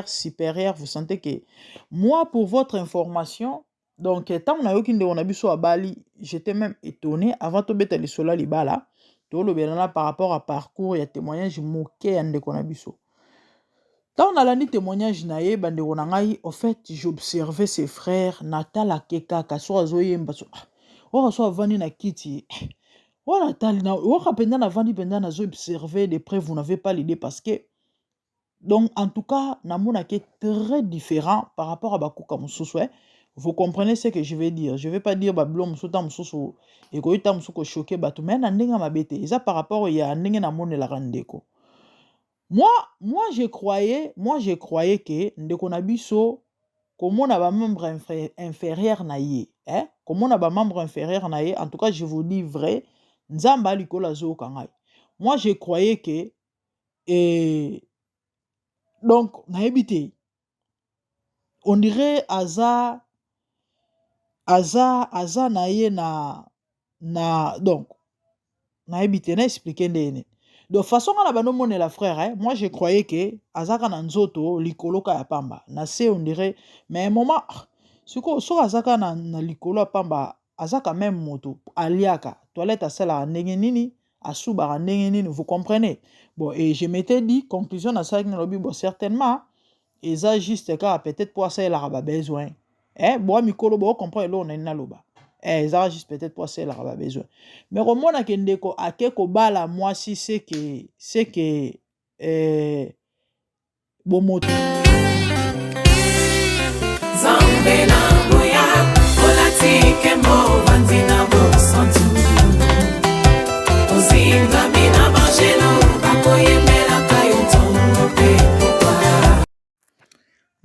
supérieur, vous sentez que moi, pour votre information, donc tant on a eu on a vu à Bali, j'étais même étonné avant de mettre les sols libala, tout le bien là par rapport à parcours, il y a témoignage moqué en de qu'on a vu. Tant on a l'année témoignage naïe, bande on en fait, j'observais ses frères, Natal a keka, kaswa zoye mbaso, oh so avani na kiti, oh Natal na, oh rapenda na vani penda na zo observer des preuves, vous n'avez pas l'idée parce que donc, en tout cas, Namona qui est très différent par rapport à Bakuka Moussousou. Vous comprenez ce que je vais dire. Je ne vais pas dire Babylon Moussouta Moussousu et Goïta Moussouko choqué Batou. Mais Nandinga Mabete. Et ça par rapport à Nandinga Namone la Randeko. Moi, je croyais que Ndeko Nabiso, comme on a un membre inférieur naïe. Comme on a un membre inférieur naïe. En tout cas, je vous dis vrai. Nzamba Likola Zo Kangai. Moi, je croyais que. Et donc, on a habité. On dirait Aza naye na donc na habité na expliquer ndene. De façon à la bano la frère, moi je croyais que Aza kana nzoto likolo ka ya pamba. Na se on dirait mais un moment siko so Aza kana na likolo ya pamba Aza quand même moto aliaka toilette asala ndenge nini asuba ndenge nini vous comprenez. Bon et je m'étais dit conclusion na ça lobby bon certainement et ça juste car peut-être pour ça il a besoin. Bon mikolo bo comprend là on est na loba. Ça juste peut-être pour ça il a besoin. Mais comment na kendeko akeko bala moi si c'est que bon moto. Zambe na boya, olatike mo vandina bo santu. Ozinga mina mangelo, bakoyemela kayotongo pe.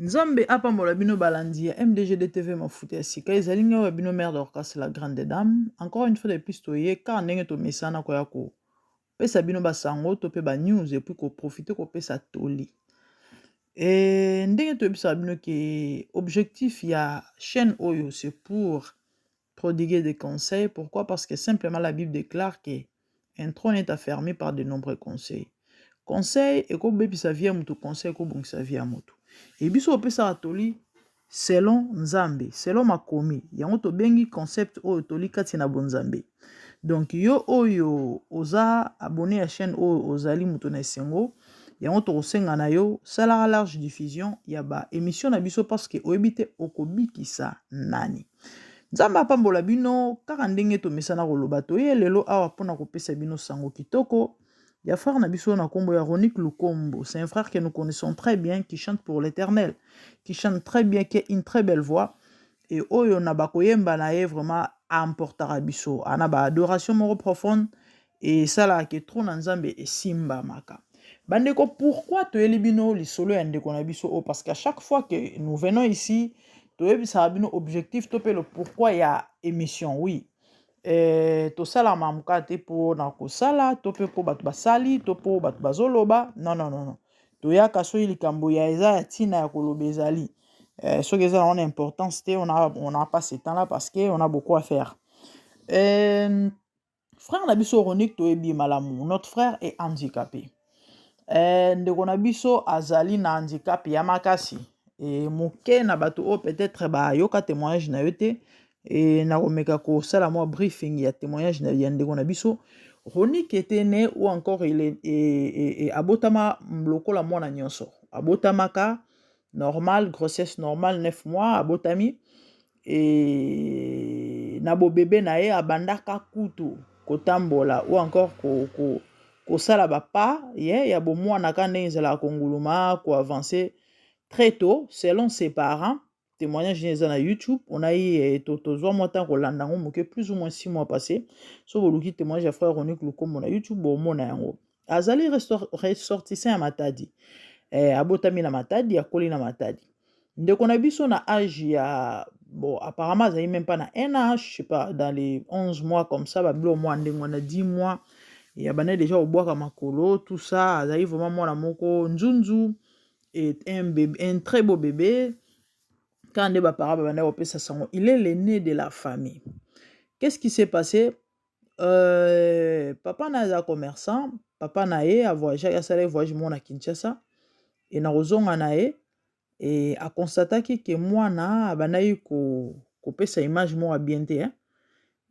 Nzambe apambola bino balandi MDGD TV mafuta ya sika ezali ngai bino mère d'Orcas la grande dame. Encore une fois de plus toye car ndenge to mesana ko yako pesa bino basango to pe ba news et puis ko profiter ko pesa toli. Et ndenge to bisa bino ke objectif ya chaîne Oyo c'est pour prodiguer des conseils. Pourquoi? Parce que simplement la Bible déclare que un trône est affermi par de nombreux conseils. Conseil et ko bebisa via mutu conseil ko bongisa via mutu. Et biso opesa atoli selon Nzambe, selon makomi. Yango to bengi concept oyo toli kati na bonzambe. Donc yo oyo oza abonné à chaîne oyo ozali mutu na esengo. Yango to kosenga na yo sala large diffusion ya ba émission na biso parce que oyebite okobikisa nani. Nzambe apambola bino kaka ndenge to mesana koloba toye lelo awa pona kopesa bino sango kitoko. Il y a frère Nabiso na kombo ya Ronick Lukombo. C'est un frère que nous connaissons très bien, qui chante pour l'Éternel, qui chante très bien, qui a une très belle voix. Et oyo na bakoyemba na ye vraiment emportera biso. Ana ba adoration moro profonde et ça là qui trop nzambe et simba maka. Bandeko pourquoi to elibino li solo ya ndeko na biso o parce qu'à chaque fois que nous venons ici, to ebisa bino objectif to pe le pourquoi il y a émission oui. To sala mamuka te po na kosala to pe po bato basali to po bato bazoloba non to ya kaso likambo ya eza ya tina ya koloba ezali ce que ça on a importance te on a pas ce temps là parce que on a beaucoup à faire. Frère na biso Ronick to ebi malamu notre frère est handicapé. Ndeko na biso azali na handicap ya makasi et moke na bato o peut-être ba yoka témoignage na yote. Et na komeka ko sala moi briefing ya témoignage na ndeko na biso Ronick était né ou encore il est abotama lokola mwana nyonso abotamaka normal grossesse normale 9 mois abotami et na bo bébé na ye abandaka kutu kotambola ou encore ko sala ba pas ya bo mwana ka ndenge ezala konguluma ko avancer très tôt selon ses parents. Témoignage na YouTube, on a eu tozo motan Rolanda moke plus ou moins 6 mois passés. So boluki témoignage à frère Ronick Lukombo na YouTube bon mona yango. Azali ressortissant à Matadi. Abotami na Matadi, akoli na Matadi. Ndeko na biso na âge ya bon apparemment azali même pas na un âge, je sais pas dans les 11 mois comme ça, bablo mois ndengo na 10 mois. Il y a bané déjà au bois makolo, tout ça, azali vraiment mwana moko nzunzu et un très beau bébé. Quand il est l'aîné de la famille. Qu'est-ce qui s'est passé? Papa n'a commerçant, papa n'a a voyagé à sa voyage à Kinshasa et na rozonga na et akonstataki ke mwana abandaki kopesa image moko bien te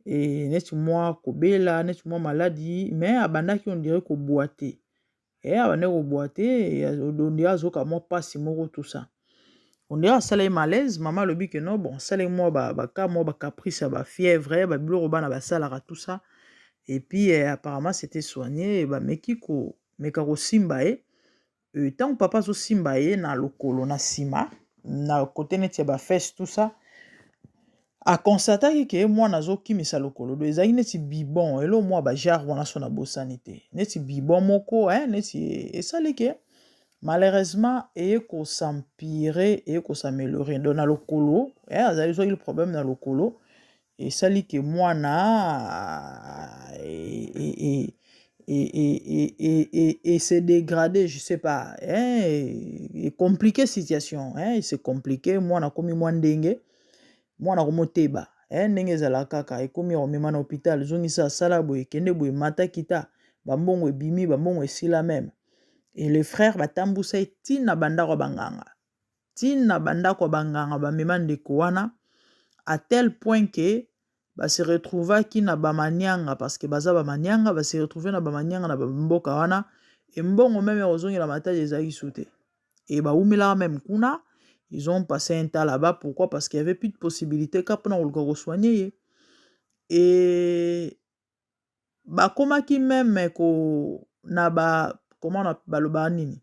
et neti mwa kobela neti mwa maladi mais abandaki on dirait koboite abandaki koboite on dirait azoka mwa pasi moko tout ça on dirait asalaki malaise mama alobi ke non bon asalaki mwa baka mwa bacaprice ya bafièvre babiloko bana basalaka tout ça et puis apparemment c'était soigné bameki komeka kosimba ye ntango papa azosimba ye na lokolo na nsima na kote neti ya bafese tout ça akonstataki ke mwana azokimisa lokolo do ezalaki neti bibon elo mwa bajare wana so na bosani te neti bibon moko neti esali ke malheureusement eye kosampire eye kosameliore do na lokolo azali soki problème na lokolo esali ke mwana et se dégrader, je sais pas, et compliqué situation, il s'est compliqué, moi na komi mwandenge, moi na komo teba, ndenge zala kaka, et komi omema na hôpital, zongi sa sala boye, kende boye mata kita, bambongo ebimi, bambongo esila même, et les frères batambusa tina bandako banganga, tina bandako banganga, bamema ndeko wana, à tel point que se retrouva ki na bamanianga parce que baza bamanianga se retrouver na bamanianga na mboka wana et mbongo même ozongi la matage ezaki sauté et baumela même kuna ils ont passé un temps là-bas pourquoi parce qu'il y avait plus de possibilité kapona ko soigner et bakomaki même ko na ba comment on baloba nini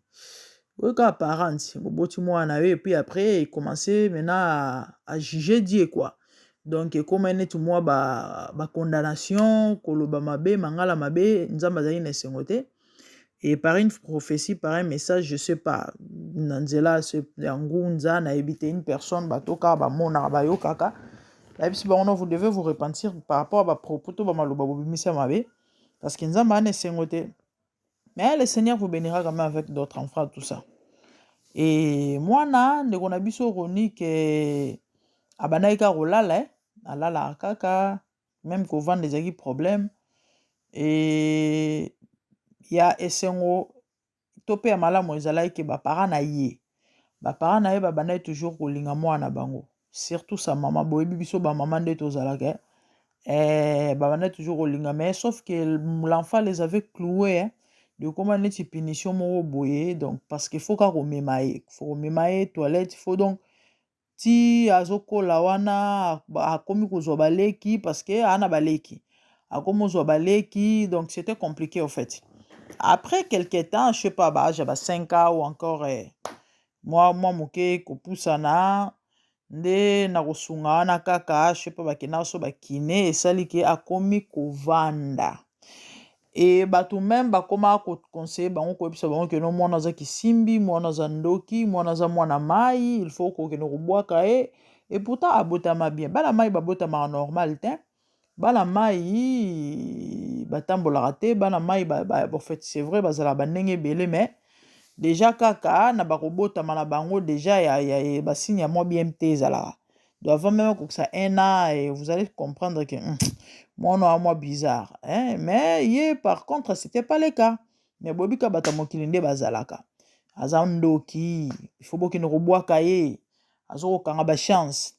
ka parents boboti mwana et puis après il commençait maintenant à juger Dieu quoi. Donc comme neti mwa ba condamnation koloba mabe mangala mabe nzamba zali na sengote et par une prophétie par un message je sais pas nanzela se ngunza na ebite une personne batoka ba mona ba yokaka la bisi ba vous devez vous repentir par rapport à ba propos to ba maloba bobimisa mabe parce que nzamba na sengote mais le Seigneur vous bénira quand même avec d'autres enfants tout ça et moi na ndeko na biso Ronique abanaika rolala alala kaka même qu'au vent des problèmes et il y a esengo topé ya malamu ezalaki ke bapara na ye babandaki toujours kolinga mwana bango surtout sa maman boyebi biso bamama nde tozalaka babandaki toujours kolinga mais sauf que l'enfant les avait cloués de comment neti punition moko boye donc parce qu'il faut ka komema ye toilette il faut donc ti azokola wana akomi kozwa baleki parce que ana baleki akomi kozwa baleki donc c'était compliqué en fait après quelques temps je sais pas j'avais 5 ans ou encore moi moke kopusana nde na kosunga wana kaka je sais pas bakena so bakine esali ke akomi kovanda et bato même bakoma conseiller bango koyebisa bango ke no mwana aza kisimbi mwana aza ndoki mwana aza mwana mai il faut kokende kobwaka ye et pourtant abotama bien bana mai babotamaka normal te bana mai batambolaka te bana mai en fait c'est vrai bazala bandenge ebele mais déjà kaka na bakobotama na bango déjà ya basigne ya mwa bien te ezalaka donc avant même kokisa 1 an et vous allez comprendre que moi bizarre mais par contre c'était pas le cas mais bobika bata mokili nde bazalaka aza ndoki il faut bokende kobwaka ye azokokanga bachance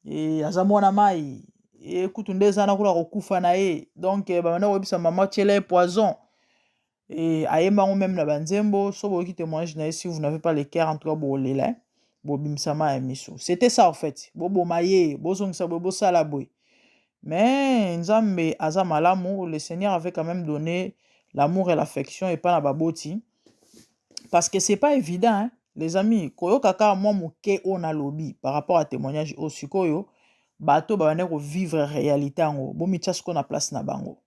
et aza mwana mai ekutu nde eza na kula kokufa na ye donc bamanda koyebisa mama tiela ye poison et ayembango même na banzembo so boyoki témoignage na ye si vous n'avez pas le cœur en tout cas bolela bobimisama ya miso c'était ça en fait boboma ye bozongisa boye bosala boye mais nzambe aza malamu le Seigneur avait quand même donné l'amour et l'affection et pas na baboti parce que c'est pas évident les amis koyoka kaka mwa moke oyo nalobi par rapport à témoignage oyo sikoyo bato babandaki kovivre réalité yango bomitia sikoyo na place na bango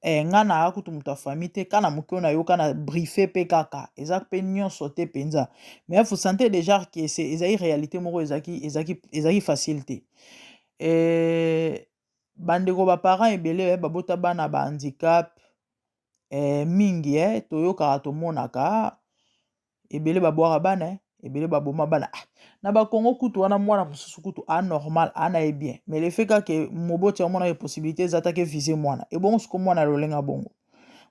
nga na kutu moto ya famille te kana moke oyo nayoka na briefe mpe kaka eza mpe nyonso te mpenza mais faut sentir déjà que ezali réalité moko ezalaki facile te bandeko baparent ebele babota bana bahandicap mingi toyokaka tomonaka ebele babwaka bana ebele baboma bana na bakongo kutu wana mwana mosusu kutu anormal anaye bien mais le fait kaka moboti ya mwana possibilité eza take vise mwana ebongo siko mwana lolenga bongo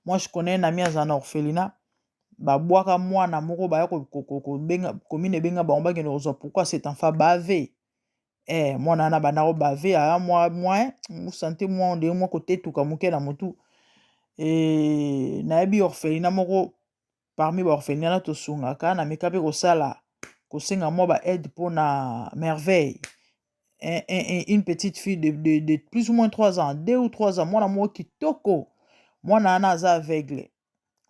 moi je connais un ami aza na orphelinat babwaka mwana moko baya komine benga bango bakende kozwa pourquoi cet enfant bave mwana wana banda kobave aya mwa sante mwa onde mwa kotetuka moke na motu nayebi orphelinat moko parmi baorphelinat na tosungaka na meka mpe kosenga mwa baaide mpona merveille une petite fille de plus ou moins 3 ans 2 ou 3 ans mwana moko kitoko mwana wana aza aveugle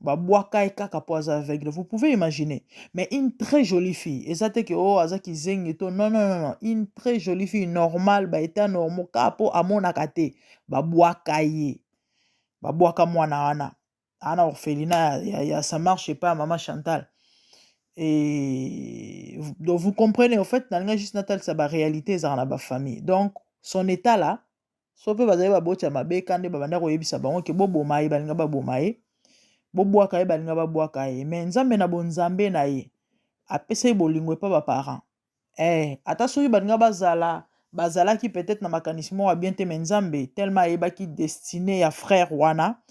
babwaka kaka po aza aveugle vous pouvez imaginer mais une très jolie fille eza te ke aza kizengi to non une très jolie fille normale baeta normaux kaka po amonaka te babwaka ye babwaka mwana wana ana orphelinat ya ça marche pas maman Chantal et donc vous comprenez en fait nalinga juste natal ça ba réalité ezaka na ba famille donc son état là so pe bazali baboti ya mabe kande babanda koyebisa bango ke boboma ye balinga baboma ye bobwaka ye balinga babwaka ye mais nzambe na bonzambe na ye apesa ye bolingo epa baparent ata soki balinga bazalaki peut-être na makanisi moko ya bien te mais nzambe tellement ayebaki destiné ya frère wana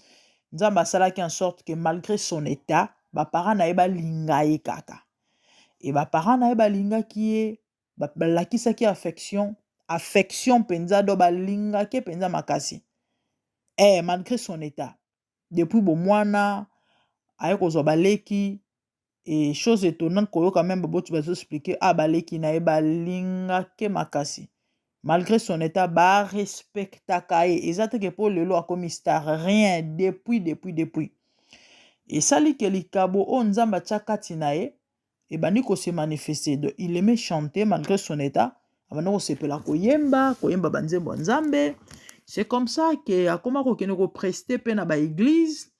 nzambe asalaki en sorte que malgré son état baparent na ye balinga ye kaka e baparent na ye balingaki ye balakisaki affection mpenza do balingaki mpenza makasi malgré son état depuis bomwana aye kozwa baleki et chose étonnante koyoka même baboti bazoexplike baleki na ye balingaki makasi malgré son état barespectaka ye eza teke mpo lelo akomi star rien depuis esali ke likabo oyo nzambe atia kati na ye ebandi kose manifeste donc il aimait chanter malgré son état abandi kosepela koyemba banzembo ya nzambe c'est comme ça ke akoma kokende kopreste mpe na baeglise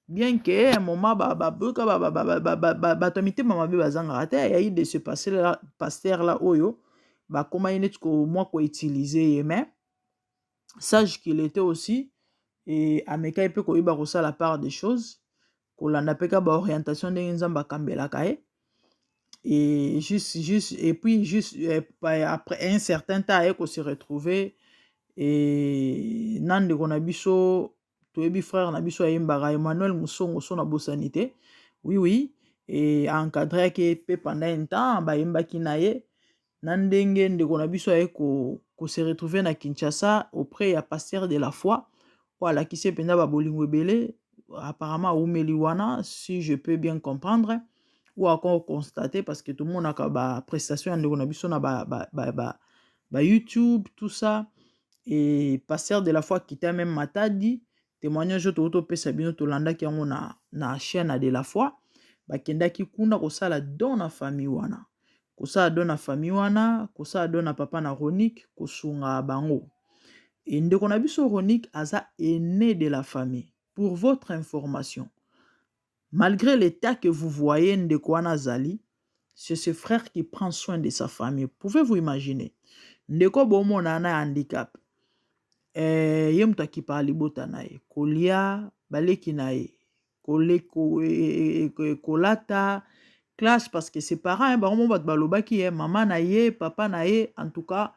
bien que un moment bato mitema mabe bazangaka te yayi de ce pasteur là oyo bakoma ye neti mwa koutilize ye mais sage qu'il était aussi et amekai mpe koyeba kosala part des choses kolanda mpe ka baorientation ndenge nzambe akambelaka ye et puis après un certain temps aye se retrouver et na ndeko na biso toyebi frère na biso ayembaka Emmanuel Musongo so na bosani te oui et encadré yaki pe pendant un temps bayembaki na ye na ndenge ndeko na biso aye se retrouver na Kinshasa auprès ya pasteur de la foi po alakisi mpenza babolingo ebele apparemment aumeli wana si je peux bien comprendre ou encore constater parce que tout le monde a ba prestation ya ndeko na biso na ba YouTube tout ça et pasteur de la foi quitté même Matadi témoignage to pesa bino to landaki yango na chaîne de la foi bakendaki kuna kosala don na famille wana kosala don na famille wana kosala don na papa na Ronique kosunga bango et ndeko na biso Ronique aza aîné de la famille pour votre information malgré l'état que vous voyez ndeko wana zali c'est ce frère qui prend soin de sa famille pouvez-vous imaginer ndeko bomona na handicap ye moto akipaka libota na ye kolia baleki na ye kolata classe parce que ses parents bango bato balobaki ye mama na ye papa na ye en tout cas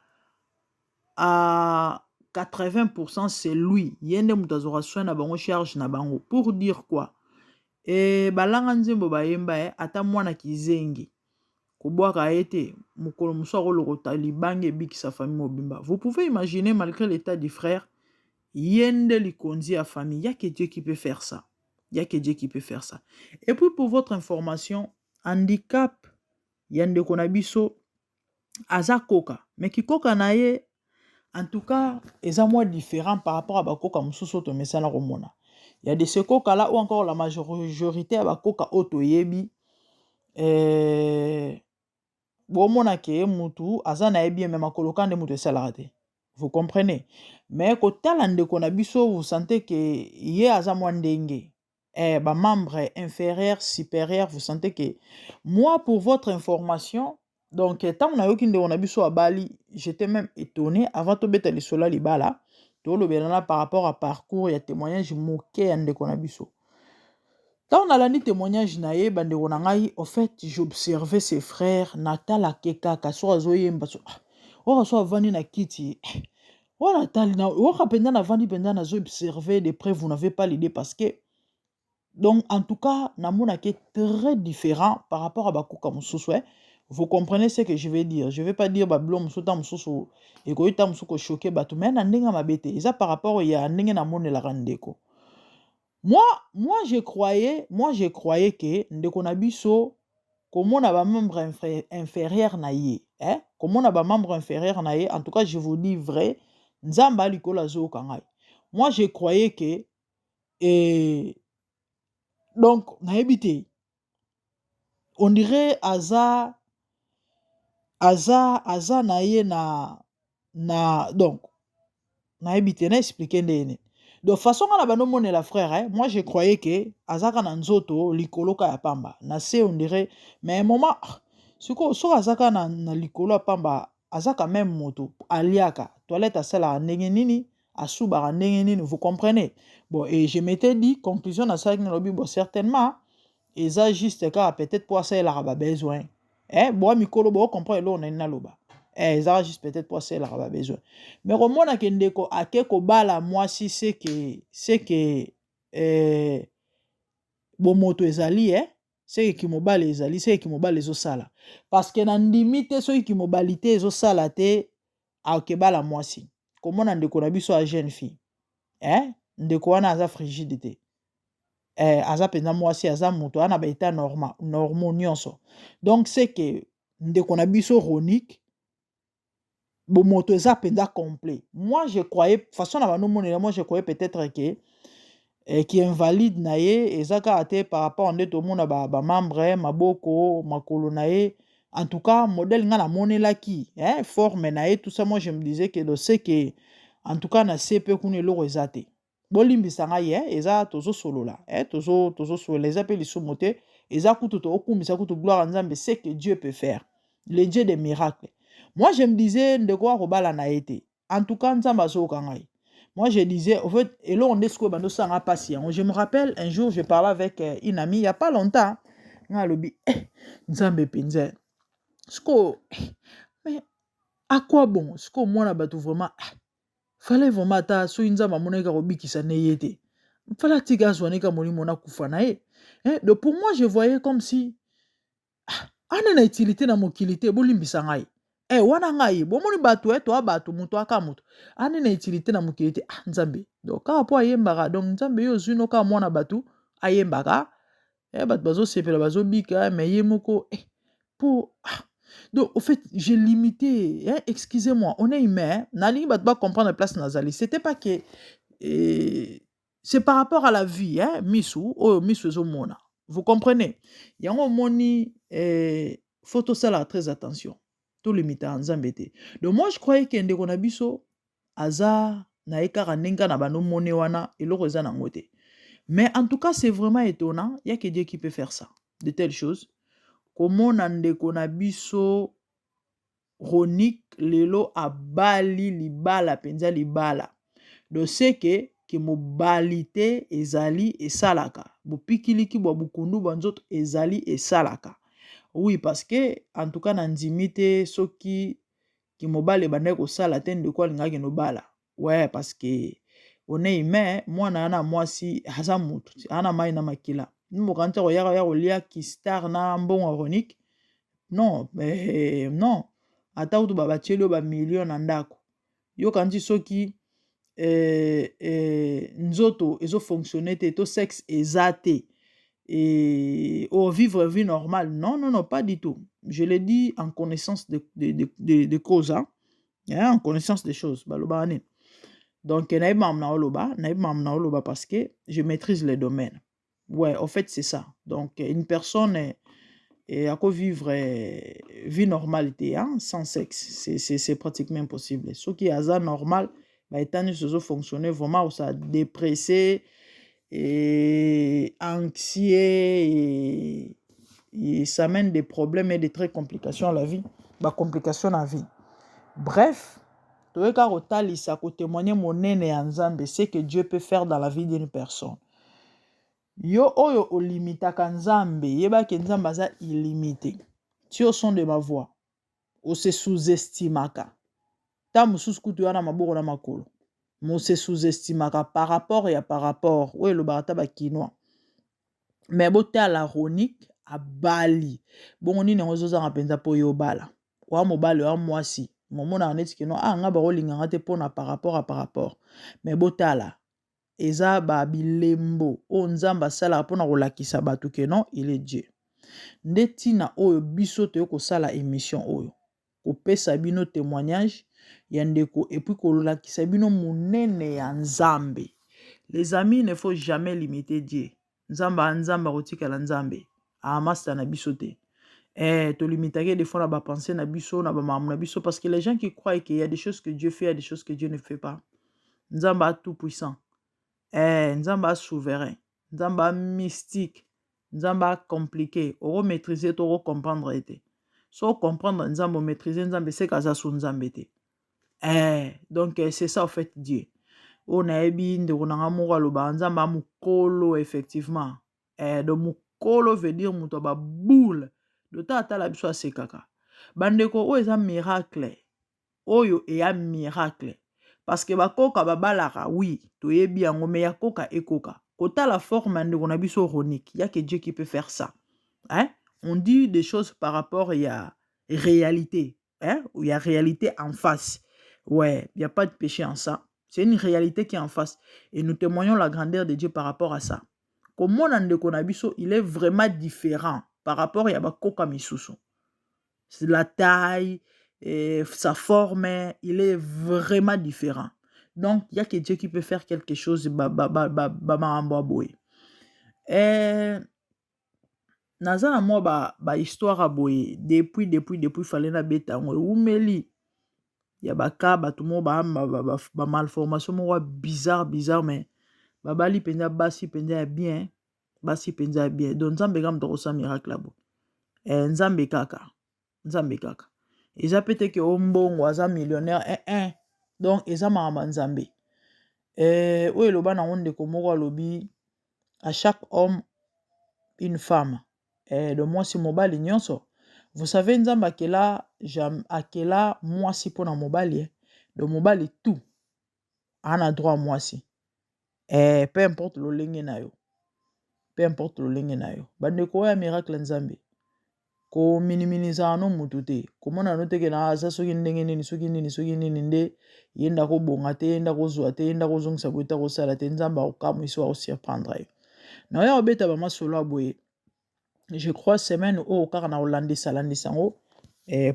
à 80% c'est lui ye nde moto azwaka soin na bango charge na bango pour dire quoi balanga nzembo bayemba ata mwana kizengi kobwaka ye te mokolo mosu akolokota libanga ebikisa famille mobimba vous pouvez imaginer malgré l'état du frère yende likonzi ya famille ya que Dieu qui peut faire ça et puis pour votre information handicap ya ndeko na biso aza koka mais kikoka na ye en tout cas eza moins différent par rapport à bakoka mosusu to mesana komona il y a de ce coca là ou encore la majorité ya bakoka oto yebi bomona ke mutu aza na yebi même makoloka nde mutu esalaka te vous comprenez mais kotala ndeko na biso vous sentez que ye aza mwa ndenge ba membre inférieur supérieur vous sentez que moi pour votre information donc tant na yoki ndeko na biso abali j'étais même étonné avant to beta lisola libala to lobelana par rapport à parcours ya témoignage moke ya ndeko na biso. Tant on a la témoignage na ye bandeko na ngai en fait j'observais ses frères natala keka so azoyemba so ora so avandi na kiti ora tali na ora penda na vandi penda na zo observer de près vous n'avez pas l'idée parce que Donc, en tout cas, namona qui est très différent par rapport à Bakuka Moussousou. Vous comprenez ce que je vais dire. Je ne vais pas dire Bablo Moussouta Moussousu et Koyota Moussouko choqué Batou. Mais Nandenga Mabete. Et ça par rapport à Nandenga Namone la Randeko. Moi, je croyais que Ndeko Nabiso, comme on a un membre inférieur naïe, hein? Comme on a un membre inférieur naïe, en tout cas, je vous dis vrai, Nzamba Likola Zo Kangai. Moi, je croyais que, donc, naïbité. On dirait aza na ye na donc nayebi na expliquer ndene de façon à la bano monela frère hein? Moi je croyais que azaka na nzoto likolo ka ya pamba na se on dirait mais un moment siko so azaka na likolo ya pamba azaka même moto aliaka toilette asala ndenge nini asubaka ndenge nini vous comprenez bon et je m'étais dit conclusion na ça lobby bon certainement et ça juste car peut-être pour ça il a besoin bon mikolo bon comprendre là on est naloba ça juste peut-être pour ça il a besoin mais comme on a kendeko akeko bala moi si c'est que bon moto ezali c'est qui mobile ezali c'est qui mobile ezosala parce que na ndimite so qui mobilité ezosala te akebala moi si comment on ndeko na biso a jeune fille ndeko wana aza frigidité aza penza mwasi aza moto ana ba état normaux nyonso donc c'est que ndeko na biso chronique bo moto eza penza complet moi je croyais façon na bano monela moi je croyais peut-être que qui invalide na ye ezaka ate par rapport à ndeto mona ba membre maboko makolo na ye en tout cas modèle nga na monelaki forme na ye tout ça moi je me disais que c'est que en tout cas na CP kuna eloko eza te bolimbisa ngai eza tozosolola tozosolola eza mpe lisumu te eza kutu tookumbisa kutu gloire ya nzambe c'est que Dieu peut faire le Dieu des miracles moi je me disais ndeko akobala na ye te en tout cas nzambe azoyoka ngai moi je disais en fait eloko nde sikoyo bandosanga mpasi yango je me rappelle un jour je parlais avec une amie il y a pas longtemps ngai alobi nzambe mpenza sikoyo mais à quoi bon sikoyo mwana bato vraiment fallait vraiment ata soki nzambe amonaki kobikisa ne ye te fallait atika azwani ka molimo nakufa na ye donc pour moi je voyais comme si ane na utilité na mokili te bolimbisa ngai wana ngai bomoni bato toa bato moto aka moto ane na utilité na mokili te nzambe donc kaka mpo ayembaka donc nzambe ye ozwi no kaka mwana bato ayembaka bato bazosepela bazobika mais ye moko pour donc, au fait, j'ai limité, excusez-moi, on est humain, nalingi bat pas comprendre la place nazali. C'était pas que c'est par rapport à la vie, misu ezomona. Vous comprenez? Yango moni faut tout ça là très attention. Tout limité en zambete. Donc moi je croyais que ndeko na biso aza na ekara nenga na bano moni wana eloko eza na ngote. Mais en tout cas, c'est vraiment étonnant, il y a que Dieu qui peut faire ça, de telles choses. Comment ndeko na biso chronique lelo abali libala penza libala do seke ke mobilité ezali esalaka bopikiliki bwa bukundu banzoto ezali esalaka oui parce que en tout cas na ndimite soki ki mobile bande ko sala te ndeko alingaki no bala ouais parce que on est humain mwana na mwasi aza mutu ana mai na makila mokanza ko yaka ya kolia ki star na mbongo chronique non mais non ata utu babatieli oyo bamilio na ndako yoka nti soki nzoto ezofonctionne te to sexe eza te vivre vie normale non pas du tout je le dis en connaissance de cause en connaissance des choses balobaka nini donc nayebi mamu na oloba parce que je maîtrise le domaine ouais en fait c'est ça donc une personne et à quoi vivre vie normalité sans sexe c'est pratiquement impossible ce qui est hasard normal étant donné fonctionner vraiment ça dépressé et anxieux et ça mène des problèmes et des très complications à la vie complications à la vie bref toyeka kotalisa kotémoigner monene ya nzambe c'est que Dieu peut faire dans la vie d'une personne yo oyo olimitaka nzambe yebaki nzambe aza illimité ti au son de ma voix ose sous-estimaka ta mosusu kutu wana maboko na makolo mose sous-estimaka par rapport oyo elobaka ta bakinois mais botala Ronique abali bongo nini ozozanga penza po yo bala wa mobali wa mwasi momona neti kino nga bakolinganga te mpona par rapport mais botala eza babilembo oyo nzambe asalaka mpona kolakisa bato ke non il est Dieu nde ntina oyo biso toyo kosala émission oyo kopesa bino témoignage ya ndeko epuis kolakisa bino monene ya nzambe. Les amis, il ne faut jamais limiter Dieu. Nzamba rotikala nzambe amasta na biso te to limitake des fois na ba penser na biso na ba mamu na biso parce que les gens qui croient qu'il y a des choses que Dieu fait, il y a des choses que Dieu ne fait pas. Nzamba tout puissant, nzamba souverain, nzamba mystique, nzamba compliqué, oro maîtriser to comprendre été. So comprendre nzamba maîtriser nzamba c'est kaza su nzambe te. Donc c'est ça en fait Dieu. On a ebi ndeko nanga moko aloba nzamba mukolo effectivement. Donc mukolo veut dire muto ba boule. De ta la biso asekaka. Bandeko o eza miracle. Oyo eya miracle. Parce que bakoka babalaka oui, toyebi yango mais ya koka ekoka. Kota la forme ndeko na biso Ronique, il y a que Dieu qui peut faire ça. On dit des choses par rapport à réalité, où il y a réalité en face. Ouais, il n'y a pas de péché en ça. C'est une réalité qui est en face. Et nous témoignons la grandeur de Dieu par rapport à ça. Comme mon ndeko na biso, il est vraiment différent par rapport à Yabakoka Misusu. C'est la taille, sa forme, il est vraiment différent. Donc, il n'y a que Dieu qui peut faire quelque chose. Naza na moi ba histoire aboye depuis fallait na beta ngo umeli ya baka bato mo ba malformation mo bizarre mais babali penza basi penza bien donc nzambe kam to sa miracle abo nzambe kaka eza pete ke ombongo aza millionnaire donc eza mama nzambe oyo loba na onde ko moko alobi à chaque homme une femme de mwasi mobali nyonso. Vous savez nzamba akela mwasi pona mobali de mobali tout ana droit mwasi peu importe lolenge na yo bandeko ya miracle nzambe ko minimiza no mutu te komona no teke na aza soki ndenge nini soki nini nde yenda ko bonga te yenda ko zwa te yenda ko zongisa bota ko sala te nzamba okamwisi wa surprendre na ya obeta ba masolo aboye. Je crois semaine au car na Hollande salandisango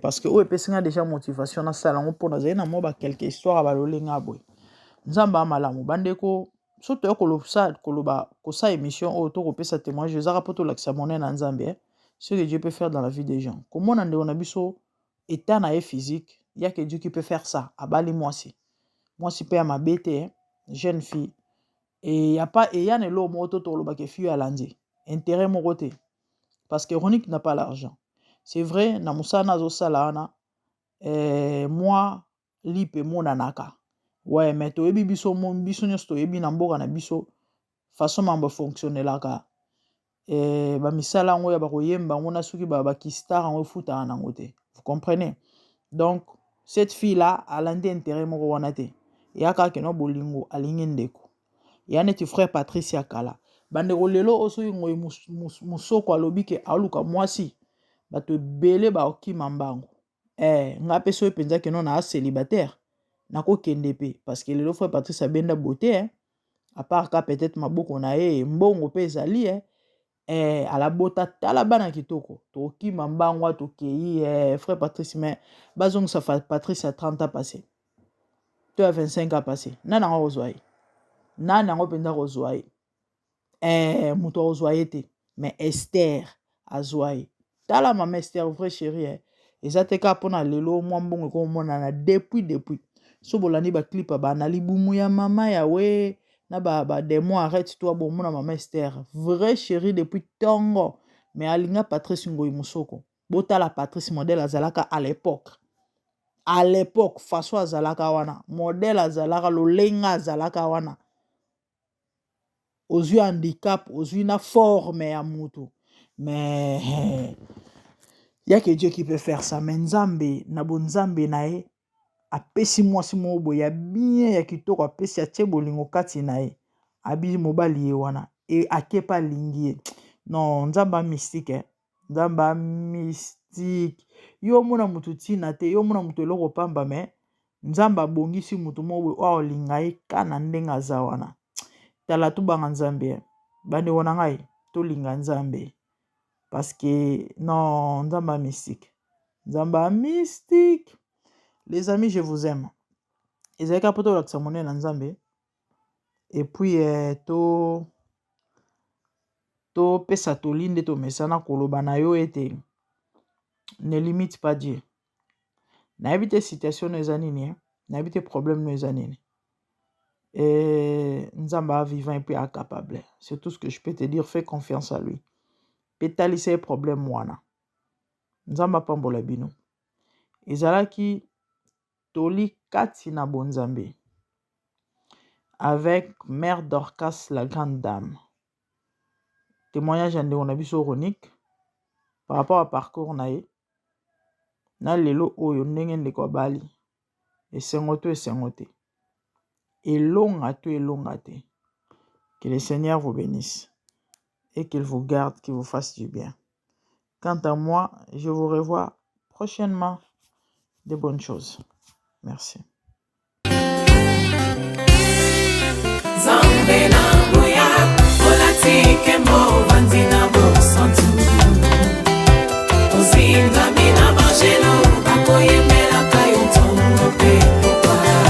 parce que o epesinga déjà motivation na salango pour na zena mo ba quelques histoires ba lolenga boy. Nzamba malamu bandeko soto koloba ko sa émission o to kopesa témoignage za rapoto lakisa monene na nzambe ce que Dieu peut faire dans la vie des gens. Comment on a biso état na physique, il y a que Dieu qui peut faire ça abali mwasi pe ma bête jeune fille et y a pas et y a ne lo moto to loba ke fille alandi intérêt mo côté. Parce que Ronique n'a pas l'argent. C'est vrai, na musana zo salana, moi, lipe monanaka. Ouais, mais to ebi biso mon biso nyosto ebi na mboka na biso façon mambo fonctionner laka. Ba misala ngo ya ba koyemba ngona suki ba kistar ngo futa na ngote. Vous comprenez? Donc cette fille là a l'indé intérêt moko wana te. Yaka ke no bolingo alingi ndeko. Ya neti frère Patricia Kala. Bandeko lelo osoki ngoyi musoko alobi ke aluka mwasi bato bele ba okima mbango nga peso penza ke non na célibataire nako kende pe parce que lelo frère Patrice abenda beauté à part ka peut-être maboko na mbongo pe ezali ala bota tala bana kitoko to okima mbango to kei frère Patrice mais bazong sa Patrice a 30 ans passé to a 25 ans passé nana ngo ozwai nana ngo penza kozwai muto ozwaye te mais Esther azwaye tala mama Esther vrai chérie ezate ka pona lelo mwa mbongo ko mona na depuis so bolandi ba clip ba na libumu ya mama ya we na ba des mois arrête toi bon mona mama Esther vrai chérie depuis tongo mais alinga Patrice Ngoyi Musoko botala Patrice modèle azalaka à l'époque façon azalaka wana modèle azalaka lolenga azalaka wana ozwi handicap ozwi na forme ya mutu mais y a que Dieu qui peut faire ça mais nzambe na bonzambe na ye apesi mwasi mo boye ya bien ya kitoko apesi atie bolingo kati na ye abi mobali ye wana e akepa lingi ye Non, nzamba mystique. Nzamba mystique. Yo muna mutu tina te, yo muna mutu eloko pamba me. Nzamba bongisi mutu mo wa olinga ye kana ndenga aza wana. Tala tu banga nzambe. Bande wona ngai to linga nzambe. Parce que non, nzamba mystique. Nzamba mystique. Les amis, je vous aime. Ezalika poto lakisa monene na nzambe. Et puis to pesa tolinde to mesana koloba na yo ete ne limite pas Dieu. Na habite situation no eza nini, na habite problème no eza nini. Et nzamba vivant et puis capable. C'est tout ce que je peux te dire, fais confiance à lui. Petalisa problème wana. Nzamba pambola bino. Ezalaki toli kati na bonzambe. Avec Mère Dorcas, la grande dame. Témoignage en Deonabiso Ronique par rapport à parcours nae. Na lelo oyo ndenge ndeko bali. Esengoto. Elonga te. Que le Seigneur vous bénisse et qu'il vous garde, qu'il vous fasse du bien. Quant à moi, je vous revois prochainement. De bonnes choses. Merci. Zambe na buya, olatike mo vanzi.